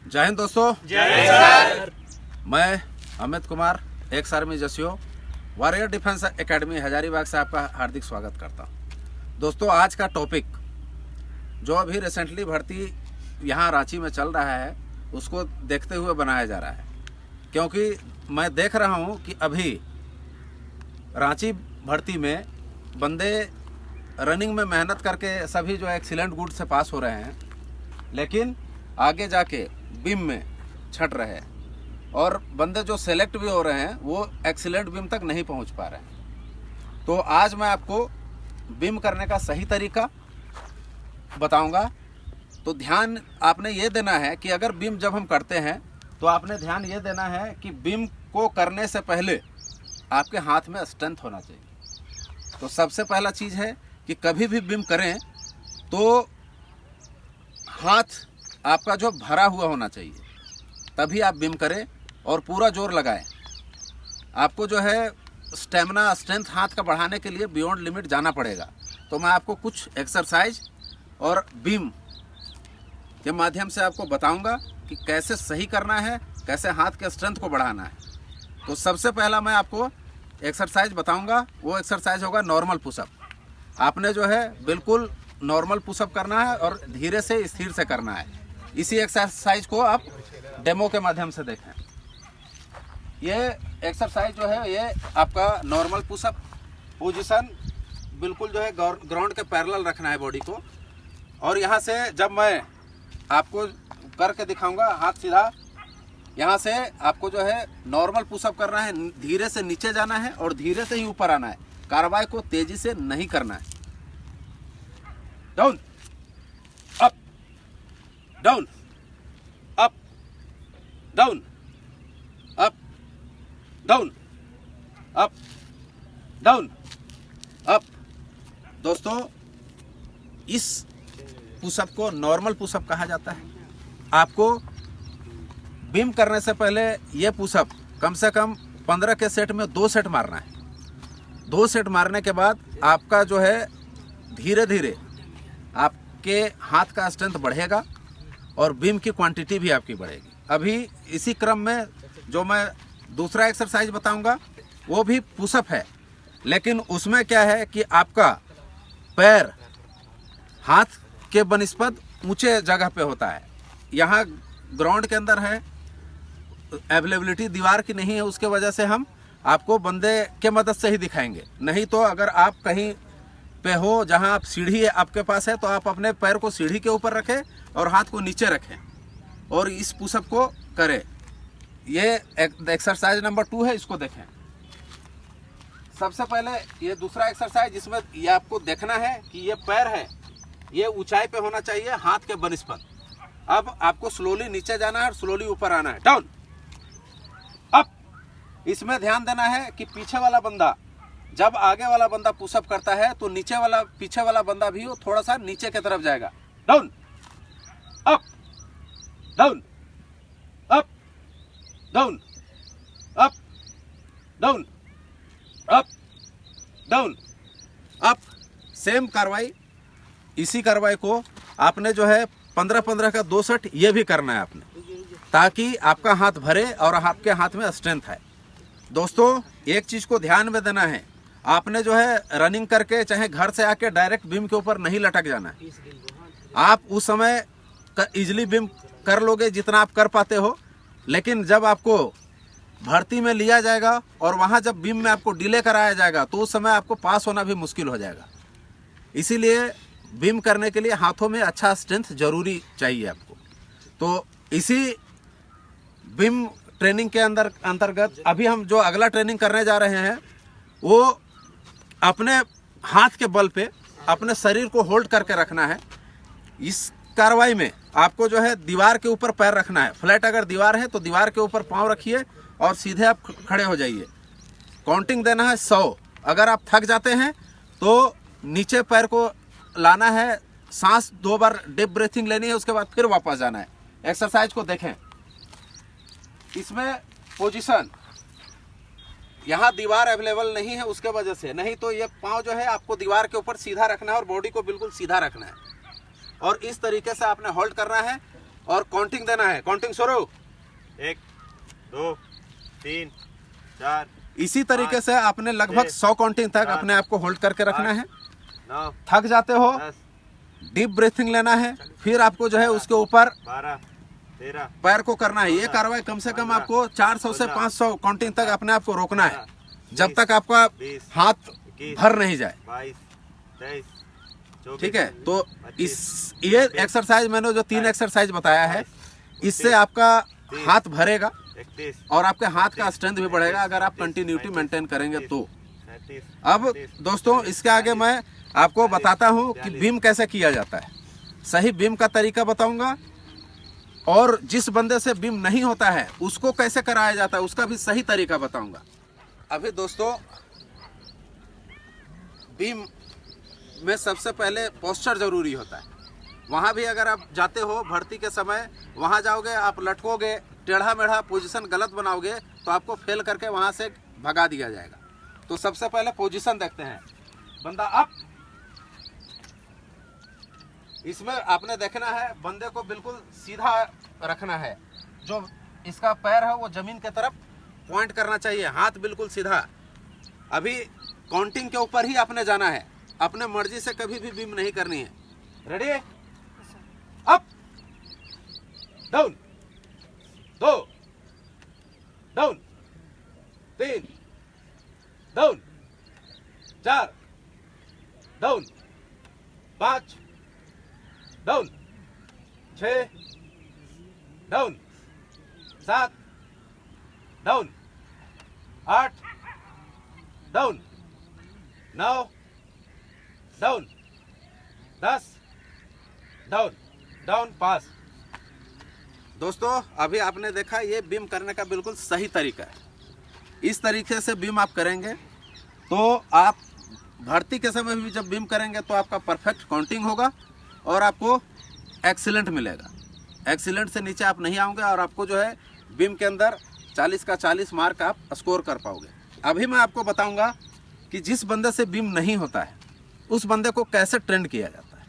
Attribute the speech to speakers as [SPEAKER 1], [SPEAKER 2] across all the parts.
[SPEAKER 1] जय हिंद दोस्तों।
[SPEAKER 2] जय हिंद।
[SPEAKER 1] मैं अमित कुमार एक्स आर्मी जसियो वॉरियर डिफेंस एकेडमी हजारीबाग से आपका हार्दिक स्वागत करता हूं। दोस्तों, आज का टॉपिक जो अभी रिसेंटली भर्ती यहाँ रांची में चल रहा है उसको देखते हुए बनाया जा रहा है, क्योंकि मैं देख रहा हूँ कि अभी रांची भर्ती में बंदे रनिंग में मेहनत करके सभी जो एक्सीलेंट गुड से पास हो रहे हैं, लेकिन आगे जाके बीम में छट रहे हैं और बंदे जो सेलेक्ट भी हो रहे हैं वो एक्सीलेंट बीम तक नहीं पहुंच पा रहे हैं। तो आज मैं आपको बीम करने का सही तरीका बताऊंगा। तो ध्यान आपने ये देना है कि अगर बीम जब हम करते हैं तो आपने ध्यान ये देना है कि बीम को करने से पहले आपके हाथ में स्ट्रेंथ होना चाहिए। तो सबसे पहला चीज़ है कि कभी भी बीम करें तो हाथ आपका जो भरा हुआ होना चाहिए, तभी आप बीम करें और पूरा जोर लगाएं। आपको जो है स्टेमिना स्ट्रेंथ हाथ का बढ़ाने के लिए बियॉन्ड लिमिट जाना पड़ेगा। तो मैं आपको कुछ एक्सरसाइज और बीम के माध्यम से आपको बताऊंगा कि कैसे सही करना है, कैसे हाथ के स्ट्रेंथ को बढ़ाना है। तो सबसे पहला मैं आपको एक्सरसाइज बताऊंगा, वो एक्सरसाइज होगा नॉर्मल पुशअप। आपने जो है बिल्कुल नॉर्मल पुशअप करना है और धीरे से स्थिर से करना है। इसी एक्सरसाइज को आप डेमो के माध्यम से देखें। ये एक्सरसाइज जो है ये आपका नॉर्मल पुशअप पोजीशन बिल्कुल जो है ग्राउंड के पैरेलल रखना है बॉडी को। और यहाँ से जब मैं आपको करके दिखाऊंगा हाथ सीधा, यहाँ से आपको जो है नॉर्मल पुशअप करना है, धीरे से नीचे जाना है और धीरे से ही ऊपर आना है। कार्रवाई को तेजी से नहीं करना है। Down up down up down up down up down up. दोस्तों, इस पुशअप को नॉर्मल पुशअप कहा जाता है। आपको बीम करने से पहले ये पुशअप कम से कम 15 के सेट में 2 सेट मारना है। 2 सेट मारने के बाद आपका जो है धीरे धीरे आपके हाथ का स्ट्रेंथ बढ़ेगा और बीम की क्वांटिटी भी आपकी बढ़ेगी। अभी इसी क्रम में जो मैं दूसरा एक्सरसाइज बताऊंगा वो भी पुशअप है, लेकिन उसमें क्या है कि आपका पैर हाथ के बनिस्पत ऊंचे जगह पे होता है। यहाँ ग्राउंड के अंदर है, अवेलेबिलिटी दीवार की नहीं है, उसके वजह से हम आपको बंदे के मदद से ही दिखाएंगे। नहीं तो अगर आप कहीं पे हो जहां आप सीढ़ी आपके पास है तो आप अपने पैर को सीढ़ी के ऊपर रखें और हाथ को नीचे रखें और इस पुशअप को करें। ये एक्सरसाइज नंबर 2 है, इसको देखें। सबसे पहले ये दूसरा एक्सरसाइज, जिसमें ये आपको देखना है कि ये पैर है ये ऊंचाई पे होना चाहिए हाथ के बनिस्पत। अब आपको स्लोली नीचे जाना है और स्लोली ऊपर आना है। Down up. इसमें ध्यान देना है कि पीछे वाला बंदा जब आगे वाला बंदा पुशअप करता है तो पीछे वाला बंदा भी थोड़ा सा नीचे की तरफ जाएगा। Down up down up down up down up down up. Same कार्रवाई, इसी कार्रवाई को आपने जो है 15-15 का 2 सेट ये भी करना है आपने, ताकि आपका हाथ भरे और आपके हाथ में स्ट्रेंथ है। दोस्तों, एक चीज को ध्यान में देना है, आपने जो है रनिंग करके चाहे घर से आके डायरेक्ट बीम के ऊपर नहीं लटक जाना है। आप उस समय इजिली बीम कर लोगे जितना आप कर पाते हो, लेकिन जब आपको भर्ती में लिया जाएगा और वहां जब बीम में आपको डिले कराया जाएगा तो उस समय आपको पास होना भी मुश्किल हो जाएगा। इसीलिए बीम करने के लिए हाथों में अच्छा स्ट्रेंथ जरूरी चाहिए आपको। तो इसी बीम ट्रेनिंग के अंतर्गत अभी हम जो अगला ट्रेनिंग करने जा रहे हैं वो अपने हाथ के बल पे अपने शरीर को होल्ड करके रखना है। इस कार्रवाई में आपको जो है दीवार के ऊपर पैर रखना है। फ्लैट अगर दीवार है तो दीवार के ऊपर पांव रखिए और सीधे आप खड़े हो जाइए। काउंटिंग देना है 100। अगर आप थक जाते हैं तो नीचे पैर को लाना है, सांस 2 बार डीप ब्रीथिंग लेनी है, उसके बाद फिर वापस जाना है। एक्सरसाइज को देखें। इसमें पोजीशन यहाँ दीवार अवेलेबल नहीं है उसके वजह से, नहीं तो ये पाँव जो है आपको दीवार के ऊपर सीधा रखना है और बॉडी को बिल्कुल सीधा रखना है और इस तरीके से आपने होल्ड करना है और काउंटिंग देना है। काउंटिंग शुरू।
[SPEAKER 2] 1 2 3 4।
[SPEAKER 1] इसी तरीके से आपने लगभग 100 काउंटिंग तक अपने आप को होल्ड करके रखना है।
[SPEAKER 2] 9
[SPEAKER 1] थक जाते हो
[SPEAKER 2] 10
[SPEAKER 1] डीप ब्रीथिंग लेना है, फिर आपको जो है उसके ऊपर
[SPEAKER 2] 12 13
[SPEAKER 1] पैर को करना है। ये कार्रवाई कम से कम आपको 400 से 500 काउंटिंग तक अपने आप को रोकना है, जब तक आपका हाथ भर नहीं जाए।
[SPEAKER 2] 22 23 24।
[SPEAKER 1] ठीक है, तो ये एक्सरसाइज मैंने जो 3 एक्सरसाइज बताया है, इससे आपका हाथ भरेगा
[SPEAKER 2] 31
[SPEAKER 1] और आपके हाथ का स्ट्रेंथ भी बढ़ेगा अगर आप कंटिन्यूटी मेंटेन करेंगे तो।
[SPEAKER 2] 37।
[SPEAKER 1] अब दोस्तों इसके आगे मैं आपको बताता हूं कि बीम कैसे किया जाता है। सही बीम का तरीका बताऊंगा, और जिस बंदे से बीम नहीं होता है उसको कैसे कराया जाता है उसका भी सही तरीका बताऊंगा। अभी दोस्तों बीम में सबसे पहले पोस्चर जरूरी होता है। वहां भी अगर आप जाते हो भर्ती के समय, वहां जाओगे आप लटकोगे, टेढ़ा मेढ़ा पोजीशन गलत बनाओगे तो आपको फेल करके वहां से भगा दिया जाएगा। तो सबसे पहले पोजीशन देखते हैं। बंदा अप, इसमें आपने देखना है बंदे को बिल्कुल सीधा रखना है, जो इसका पैर है वो जमीन की तरफ पॉइंट करना चाहिए, हाथ बिल्कुल सीधा। अभी काउंटिंग के ऊपर ही आपने जाना है, अपने मर्जी से कभी भी बीम नहीं करनी है। Ready? Up, down, 2, down, 3, down, 4, down, 5, down, 6, down, 7, down, 8, down, 9, down, 10, down, down, pass. दोस्तों अभी आपने देखा ये बीम करने का बिल्कुल सही तरीका है। इस तरीके से बीम आप करेंगे तो आप भर्ती के समय भी जब बीम करेंगे तो आपका परफेक्ट काउंटिंग होगा और आपको एक्सीलेंट मिलेगा। एक्सीलेंट से नीचे आप नहीं आओगे और आपको जो है बीम के अंदर 40 का 40 मार्क आप स्कोर कर पाओगे। अभी मैं आपको बताऊंगा कि जिस बंदे से बीम नहीं होता है उस बंदे को कैसे ट्रेंड किया जाता है।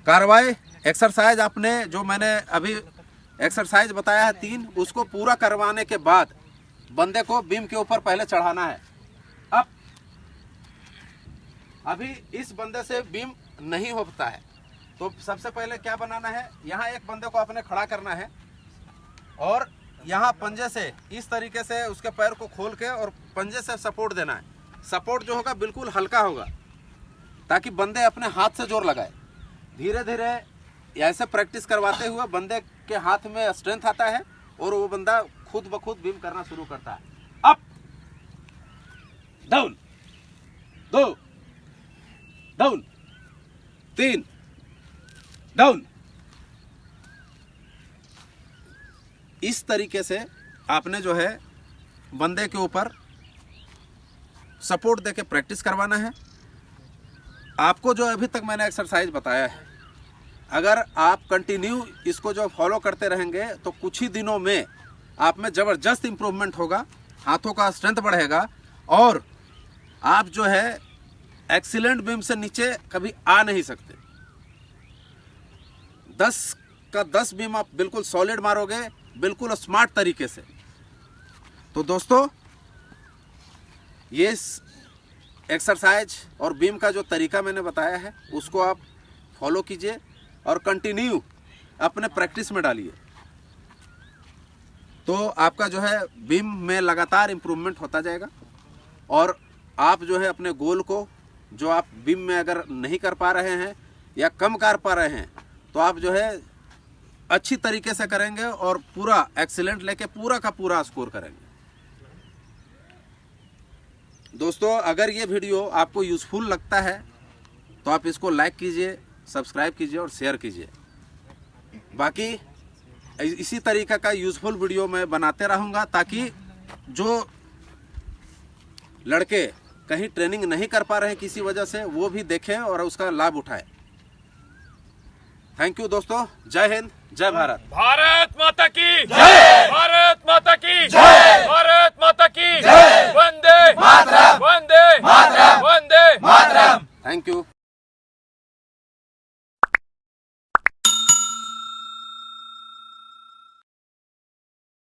[SPEAKER 1] कार्रवाई एक्सरसाइज आपने जो मैंने अभी एक्सरसाइज बताया है 3, उसको पूरा करवाने के बाद बंदे को बीम के ऊपर पहले चढ़ाना है। अब अभी इस बंदे से बीम नहीं होता है तो सबसे पहले क्या बनाना है, यहाँ एक बंदे को आपने खड़ा करना है और यहाँ पंजे से इस तरीके से उसके पैर को खोल के और पंजे से सपोर्ट देना है। सपोर्ट जो होगा बिल्कुल हल्का होगा ताकि बंदे अपने हाथ से जोर लगाए। धीरे धीरे ऐसे प्रैक्टिस करवाते हुए बंदे के हाथ में स्ट्रेंथ आता है और वो बंदा खुद ब खुद बीम करना शुरू करता है। Up, down, 2, down, 3, down. इस तरीके से आपने जो है बंदे के ऊपर सपोर्ट देके प्रैक्टिस करवाना है। आपको जो अभी तक मैंने एक्सरसाइज बताया है, अगर आप कंटिन्यू इसको जो फॉलो करते रहेंगे तो कुछ ही दिनों में आप में ज़बरदस्त इंप्रूवमेंट होगा, हाथों का स्ट्रेंथ बढ़ेगा और आप जो है एक्सीलेंट बीम से नीचे कभी आ नहीं सकते। 10 का 10 बीम आप बिल्कुल सॉलिड मारोगे, बिल्कुल स्मार्ट तरीके से। तो दोस्तों ये एक्सरसाइज और बीम का जो तरीका मैंने बताया है उसको आप फॉलो कीजिए और कंटिन्यू अपने प्रैक्टिस में डालिए, तो आपका जो है बीम में लगातार इम्प्रूवमेंट होता जाएगा और आप जो है अपने गोल को, जो आप बीम में अगर नहीं कर पा रहे हैं या कम कर पा रहे हैं, तो आप जो है अच्छी तरीके से करेंगे और पूरा एक्सीलेंट लेके पूरा का पूरा स्कोर करेंगे। दोस्तों अगर ये वीडियो आपको यूज़फुल लगता है तो आप इसको लाइक कीजिए, सब्सक्राइब कीजिए और शेयर कीजिए। बाकी इसी तरीके का यूज़फुल वीडियो मैं बनाते रहूँगा ताकि जो लड़के कहीं ट्रेनिंग नहीं कर पा रहे हैं किसी वजह से, वो भी देखें और उसका लाभ उठाएं। थैंक यू दोस्तों। जय हिंद, जय भारत।
[SPEAKER 3] भारत माता की जय।